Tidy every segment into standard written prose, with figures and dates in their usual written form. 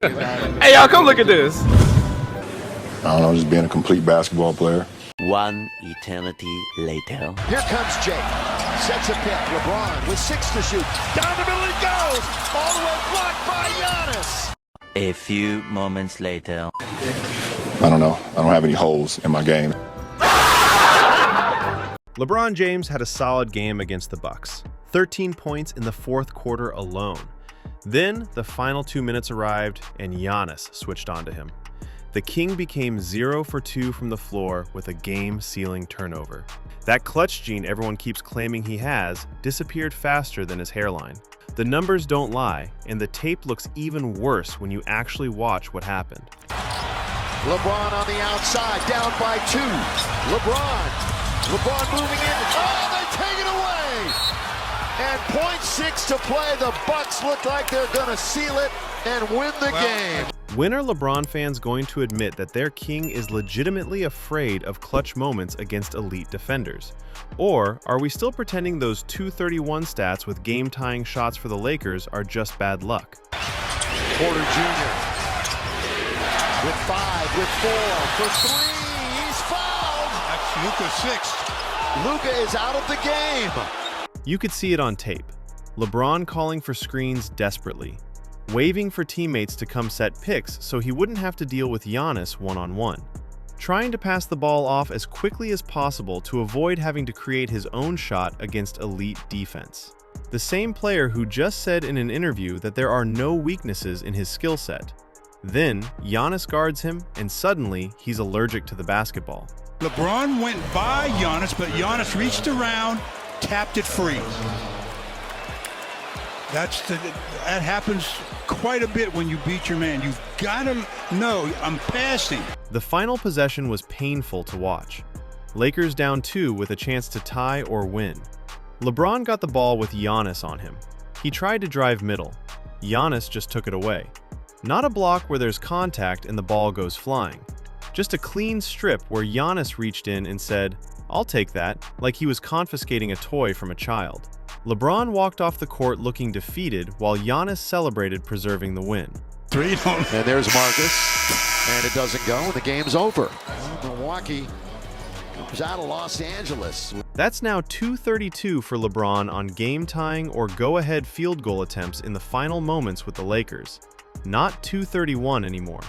Hey, y'all, come look at this. I don't know, just being a complete basketball player. One eternity later. Here comes Jake. Sets a pick. LeBron with 6 to shoot. Down the middle he goes. All the way blocked by Giannis. A few moments later. I don't know. I don't have any holes in my game. LeBron James had a solid game against the Bucks. 13 points in the fourth quarter alone. Then, the final 2 minutes arrived, and Giannis switched onto him. The King became 0 for 2 from the floor with a game-sealing turnover. That clutch gene everyone keeps claiming he has disappeared faster than his hairline. The numbers don't lie, and the tape looks even worse when you actually watch what happened. LeBron on the outside, down by 2. LeBron moving in. Oh, they take it away! And .6 to play. The Bucks look like they're going to seal it and win the game. When are LeBron fans going to admit that their king is legitimately afraid of clutch moments against elite defenders? Or are we still pretending those 231 stats with game-tying shots for the Lakers are just bad luck? Porter Jr. with 5, with 4, for 3. He's fouled. That's Luka's 6th. Luka is out of the game. You could see it on tape. LeBron calling for screens desperately, waving for teammates to come set picks so he wouldn't have to deal with Giannis one-on-one, trying to pass the ball off as quickly as possible to avoid having to create his own shot against elite defense. The same player who just said in an interview that there are no weaknesses in his skill set. Then, Giannis guards him, and suddenly, he's allergic to the basketball. LeBron went by Giannis, but Giannis reached around, tapped it free. That happens quite a bit when you beat your man. You've got to know, I'm passing. The final possession was painful to watch. Lakers down 2 with a chance to tie or win. LeBron got the ball with Giannis on him. He tried to drive middle. Giannis just took it away. Not a block where there's contact and the ball goes flying. Just a clean strip where Giannis reached in and said, "I'll take that," like he was confiscating a toy from a child. LeBron walked off the court looking defeated while Giannis celebrated preserving the win. 3. And there's Marcus. And it doesn't go, and the game's over. Milwaukee comes out of Los Angeles. That's now 232 for LeBron on game-tying or go-ahead field goal attempts in the final moments with the Lakers. Not 231 anymore.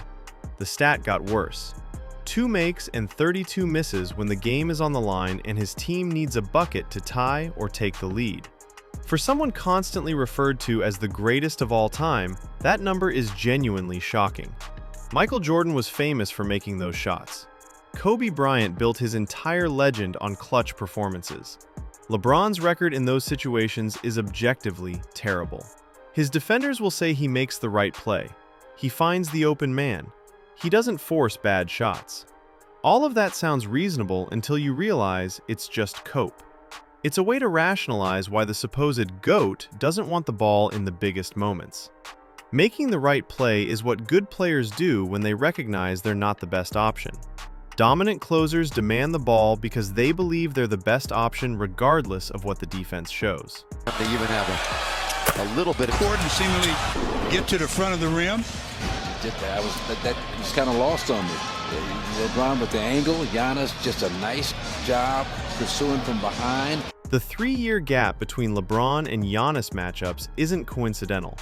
The stat got worse. 2 makes and 32 misses when the game is on the line and his team needs a bucket to tie or take the lead. For someone constantly referred to as the greatest of all time, that number is genuinely shocking. Michael Jordan was famous for making those shots. Kobe Bryant built his entire legend on clutch performances. LeBron's record in those situations is objectively terrible. His defenders will say he makes the right play. He finds the open man. He doesn't force bad shots. All of that sounds reasonable until you realize it's just cope. It's a way to rationalize why the supposed GOAT doesn't want the ball in the biggest moments. Making the right play is what good players do when they recognize they're not the best option. Dominant closers demand the ball because they believe they're the best option regardless of what the defense shows. They even have a little bit of Court and seemingly get to the front of the rim. That was kind of lost on me. LeBron with the angle, Giannis just a nice job pursuing from behind. The 3-year gap between LeBron and Giannis matchups isn't coincidental.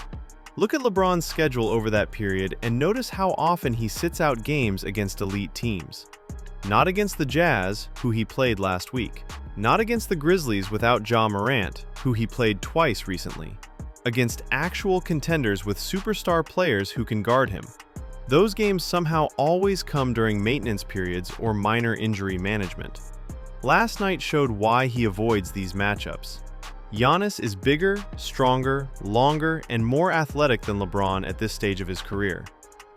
Look at LeBron's schedule over that period and notice how often he sits out games against elite teams. Not against the Jazz, who he played last week. Not against the Grizzlies without Ja Morant, who he played twice recently. Against actual contenders with superstar players who can guard him. Those games somehow always come during maintenance periods or minor injury management. Last night showed why he avoids these matchups. Giannis is bigger, stronger, longer, and more athletic than LeBron at this stage of his career.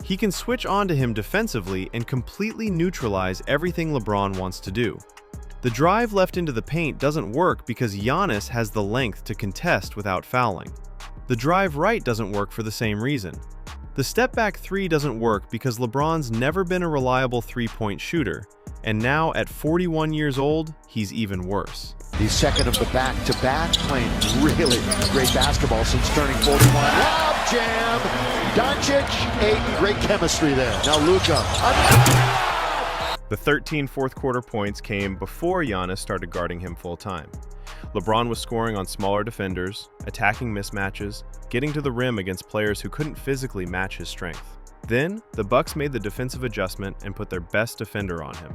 He can switch onto him defensively and completely neutralize everything LeBron wants to do. The drive left into the paint doesn't work because Giannis has the length to contest without fouling. The drive right doesn't work for the same reason. The step-back 3 doesn't work because LeBron's never been a reliable three-point shooter, and now at 41 years old, he's even worse. He's second of the back-to-back, playing really great basketball since turning 41. Lob jam! Doncic, great chemistry there. Now Luka. The 13 fourth-quarter points came before Giannis started guarding him full-time. LeBron was scoring on smaller defenders, attacking mismatches, getting to the rim against players who couldn't physically match his strength. Then, the Bucks made the defensive adjustment and put their best defender on him.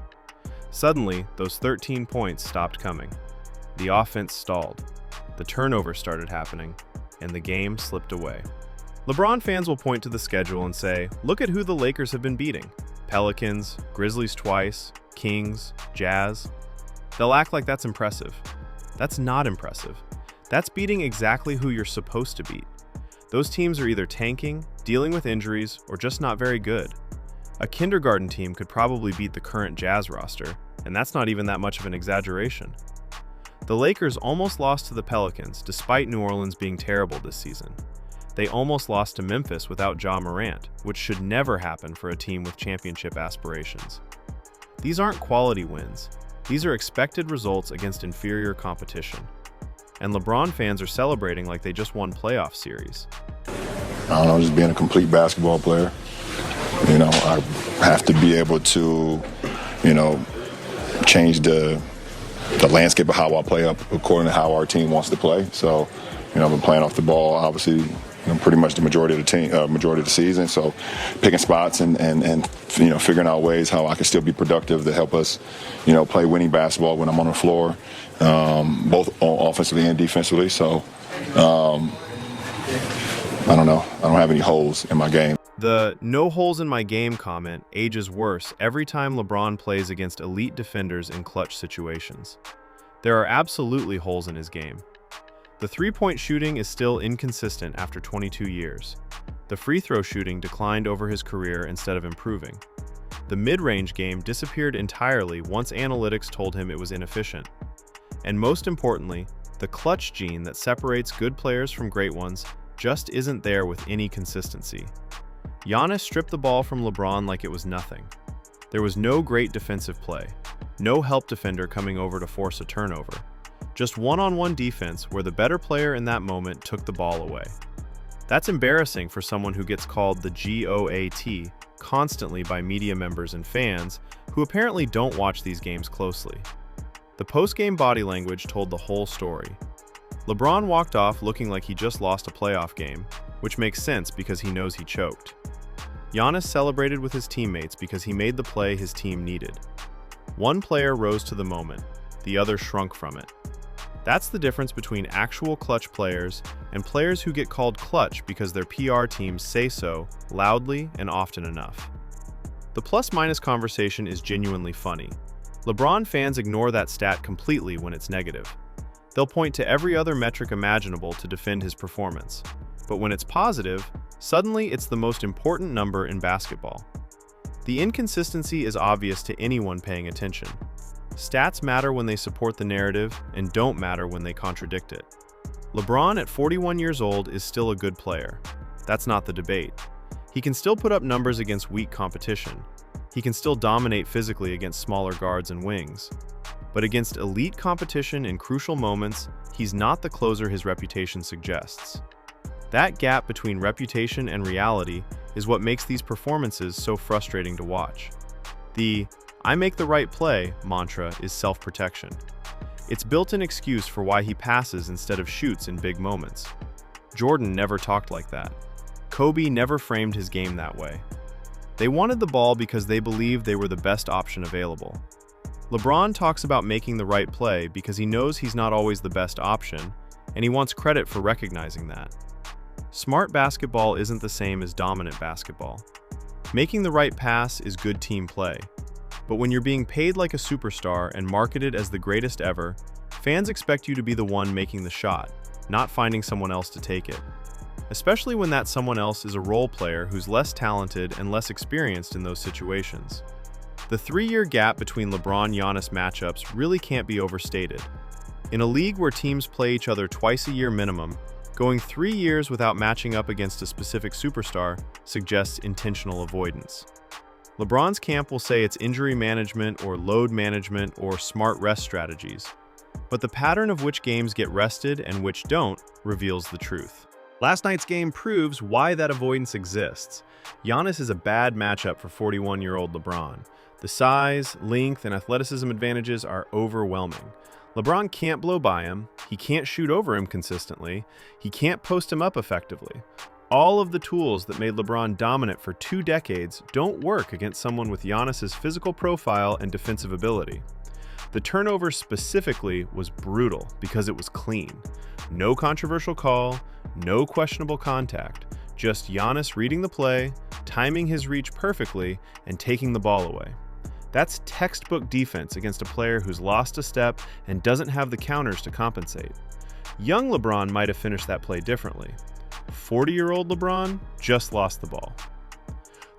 Suddenly, those 13 points stopped coming. The offense stalled. The turnovers started happening, and the game slipped away. LeBron fans will point to the schedule and say, look at who the Lakers have been beating. Pelicans, Grizzlies twice, Kings, Jazz. They'll act like that's impressive. That's not impressive. That's beating exactly who you're supposed to beat. Those teams are either tanking, dealing with injuries, or just not very good. A kindergarten team could probably beat the current Jazz roster, and that's not even that much of an exaggeration. The Lakers almost lost to the Pelicans despite New Orleans being terrible this season. They almost lost to Memphis without Ja Morant, which should never happen for a team with championship aspirations. These aren't quality wins. These are expected results against inferior competition. And LeBron fans are celebrating like they just won playoff series. I don't know, just being a complete basketball player. You know, I have to be able to, change the landscape of how I play up according to how our team wants to play. So, I've been playing off the ball, obviously, pretty much the majority of the season. So, picking spots and figuring out ways how I can still be productive to help us, play winning basketball when I'm on the floor, both offensively and defensively. So, I don't know. I don't have any holes in my game. The "no holes in my game" comment ages worse every time LeBron plays against elite defenders in clutch situations. There are absolutely holes in his game. The three-point shooting is still inconsistent after 22 years. The free throw shooting declined over his career instead of improving. The mid-range game disappeared entirely once analytics told him it was inefficient. And most importantly, the clutch gene that separates good players from great ones just isn't there with any consistency. Giannis stripped the ball from LeBron like it was nothing. There was no great defensive play, no help defender coming over to force a turnover. Just one-on-one defense where the better player in that moment took the ball away. That's embarrassing for someone who gets called the GOAT constantly by media members and fans who apparently don't watch these games closely. The post-game body language told the whole story. LeBron walked off looking like he just lost a playoff game, which makes sense because he knows he choked. Giannis celebrated with his teammates because he made the play his team needed. One player rose to the moment, the other shrunk from it. That's the difference between actual clutch players and players who get called clutch because their PR teams say so loudly and often enough. The plus-minus conversation is genuinely funny. LeBron fans ignore that stat completely when it's negative. They'll point to every other metric imaginable to defend his performance. But when it's positive, suddenly it's the most important number in basketball. The inconsistency is obvious to anyone paying attention. Stats matter when they support the narrative and don't matter when they contradict it. LeBron at 41 years old is still a good player. That's not the debate. He can still put up numbers against weak competition. He can still dominate physically against smaller guards and wings. But against elite competition in crucial moments, he's not the closer his reputation suggests. That gap between reputation and reality is what makes these performances so frustrating to watch. The "I make the right play" mantra is self-protection. It's built-in excuse for why he passes instead of shoots in big moments. Jordan never talked like that. Kobe never framed his game that way. They wanted the ball because they believed they were the best option available. LeBron talks about making the right play because he knows he's not always the best option, and he wants credit for recognizing that. Smart basketball isn't the same as dominant basketball. Making the right pass is good team play. But when you're being paid like a superstar and marketed as the greatest ever, fans expect you to be the one making the shot, not finding someone else to take it. Especially when that someone else is a role player who's less talented and less experienced in those situations. The 3-year gap between LeBron-Giannis matchups really can't be overstated. In a league where teams play each other twice a year minimum, going 3 years without matching up against a specific superstar suggests intentional avoidance. LeBron's camp will say it's injury management or load management or smart rest strategies, but the pattern of which games get rested and which don't reveals the truth. Last night's game proves why that avoidance exists. Giannis is a bad matchup for 41-year-old LeBron. The size, length, and athleticism advantages are overwhelming. LeBron can't blow by him, he can't shoot over him consistently, he can't post him up effectively. All of the tools that made LeBron dominant for 2 decades don't work against someone with Giannis's physical profile and defensive ability. The turnover specifically was brutal because it was clean. No controversial call, no questionable contact, just Giannis reading the play, timing his reach perfectly, and taking the ball away. That's textbook defense against a player who's lost a step and doesn't have the counters to compensate. Young LeBron might have finished that play differently. 40-year-old LeBron just lost the ball.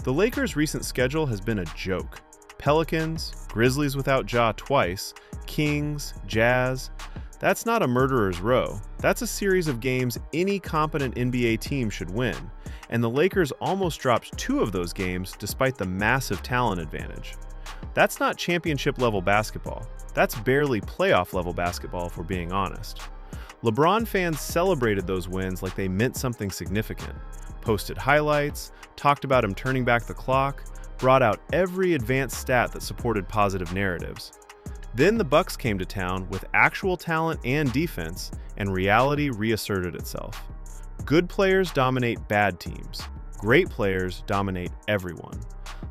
The Lakers' recent schedule has been a joke. Pelicans, Grizzlies without Ja twice, Kings, Jazz. That's not a murderer's row. That's a series of games any competent NBA team should win, and the Lakers almost dropped 2 of those games despite the massive talent advantage. That's not championship-level basketball. That's barely playoff-level basketball if we're being honest. LeBron fans celebrated those wins like they meant something significant, posted highlights, talked about him turning back the clock, brought out every advanced stat that supported positive narratives. Then the Bucks came to town with actual talent and defense, and reality reasserted itself. Good players dominate bad teams. Great players dominate everyone.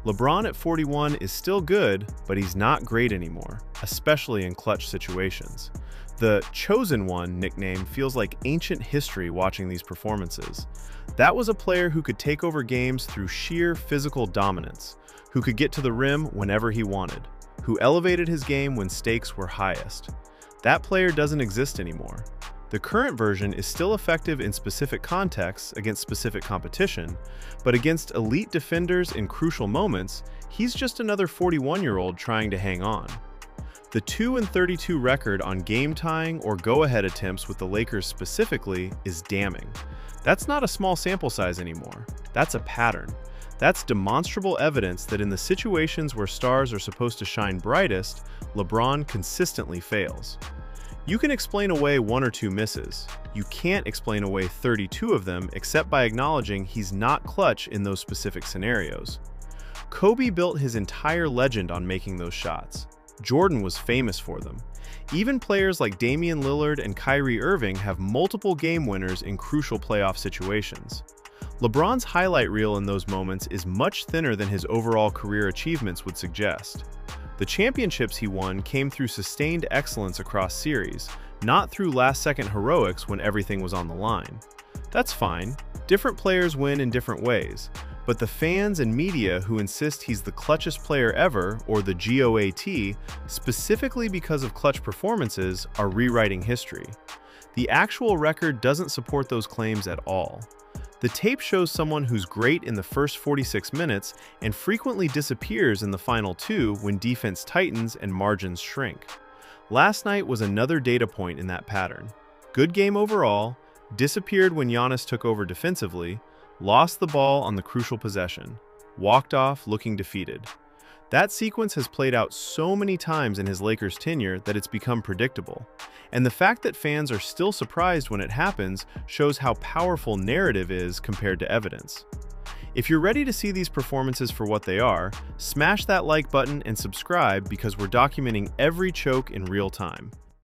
LeBron at 41 is still good, but he's not great anymore, especially in clutch situations. The Chosen One nickname feels like ancient history watching these performances. That was a player who could take over games through sheer physical dominance, who could get to the rim whenever he wanted, who elevated his game when stakes were highest. That player doesn't exist anymore. The current version is still effective in specific contexts against specific competition, but against elite defenders in crucial moments, he's just another 41-year-old trying to hang on. The 2-32 record on game-tying or go-ahead attempts with the Lakers specifically is damning. That's not a small sample size anymore. That's a pattern. That's demonstrable evidence that in the situations where stars are supposed to shine brightest, LeBron consistently fails. You can explain away 1 or 2 misses. You can't explain away 32 of them except by acknowledging he's not clutch in those specific scenarios. Kobe built his entire legend on making those shots. Jordan was famous for them. Even players like Damian Lillard and Kyrie Irving have multiple game winners in crucial playoff situations. LeBron's highlight reel in those moments is much thinner than his overall career achievements would suggest. The championships he won came through sustained excellence across series, not through last-second heroics when everything was on the line. That's fine. Different players win in different ways. But the fans and media who insist he's the clutchest player ever, or the GOAT, specifically because of clutch performances, are rewriting history. The actual record doesn't support those claims at all. The tape shows someone who's great in the first 46 minutes and frequently disappears in the final 2 when defense tightens and margins shrink. Last night was another data point in that pattern. Good game overall, disappeared when Giannis took over defensively, lost the ball on the crucial possession, walked off looking defeated. That sequence has played out so many times in his Lakers tenure that it's become predictable. And the fact that fans are still surprised when it happens shows how powerful narrative is compared to evidence. If you're ready to see these performances for what they are, smash that like button and subscribe because we're documenting every choke in real time.